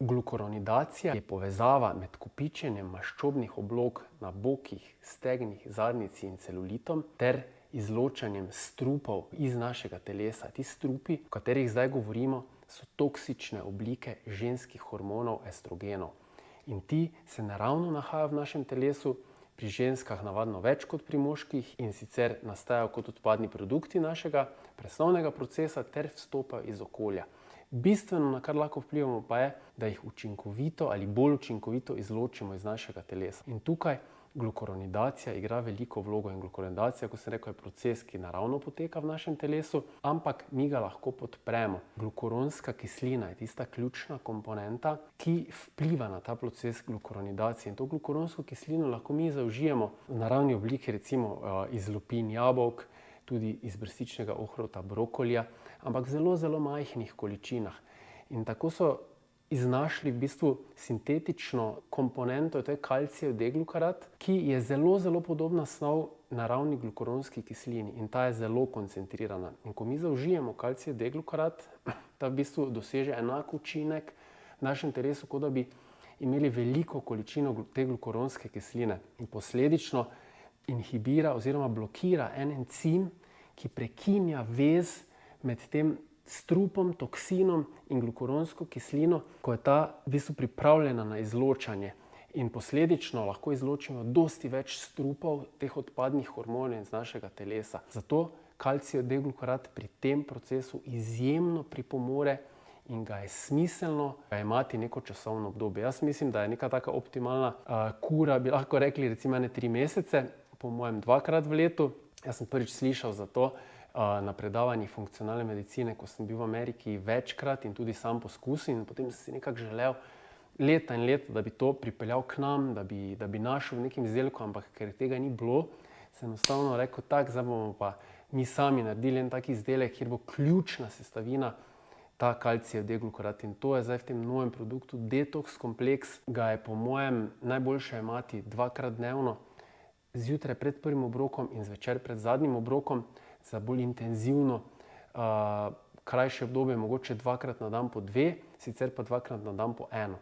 Glukuronidacija je povezava med kopičenjem maščobnih oblog na bokih, stegnih, zadnjici in celulitom ter izločanjem strupov iz našega telesa. Ti strupi, o katerih zdaj govorimo, so toksične oblike ženskih hormonov estrogenov. In ti se naravno nahajajo v našem telesu, pri ženskah navadno več kot pri moških, in sicer nastajajo kot odpadni produkti našega presnovnega procesa ter vstopajo iz okolja. Bistveno, na kar lahko vplivamo, pa je, da jih učinkovito ali bolj učinkovito izločimo iz našega telesa. In tukaj glukuronidacija igra veliko vlogo. In glukuronidacija, kot sem rekel, je proces, ki naravno poteka v našem telesu, ampak mi ga lahko podpremo. Glukuronska kislina je tista ključna komponenta, ki vpliva na ta proces glukuronidacije. In to glukuronsko kislino lahko mi zaužijemo v naravni obliki, recimo iz lupin jabolk, tudi iz brstičnega ohrovta, brokolija, ampak v zelo, zelo majhnih količinah. In tako so iznašli v bistvu sintetično komponento, to je kalcijev D-glukarat, ki je zelo, zelo podobna snov naravni glukuronski kislini in ta je zelo koncentrirana. In ko mi zaužijemo kalcijev D-glukarat, ta v bistvu doseže enak učinek v našem telesu, kot da bi imeli veliko količino te glukuronske kisline. In posledično inhibira oziroma blokira en encim, ki prekinja vez med tem strupom, toksinom in glukuronsko kislino, ko je ta v bistvu pripravljena na izločanje. In posledično lahko izločimo dosti več strupov teh odpadnih hormonov iz našega telesa. Zato kalcijev D-glukarat pri tem procesu izjemno pripomore in ga je smiselno imati neko časovno obdobje. Jaz mislim, da je neka taka optimalna kura, bi lahko rekli recimo 3 mesece, po mojem 2-krat v letu. Jaz sem prvič slišal za to na predavanjih funkcionalne medicine, ko sem bil v Ameriki večkrat in tudi sam poskusil, in potem sem si nekako želel leta in leta, da bi to pripeljal k nam, da bi našel v nekem izdelku, ampak ker tega ni bilo, sem enostavno rekel, tako, zdaj bomo pa mi sami naredili en tak izdelek, kjer bo ključna sestavina ta kalcijev D-glukarat. In to je zdaj v tem novem produktu Detox kompleks. Ga je po mojem najboljše imati 2-krat dnevno, zjutraj pred prvim obrokom in zvečer pred zadnjim obrokom, za bolj intenzivno krajše obdobje, mogoče 2-krat na dan po 2, sicer pa 2-krat na dan po 1.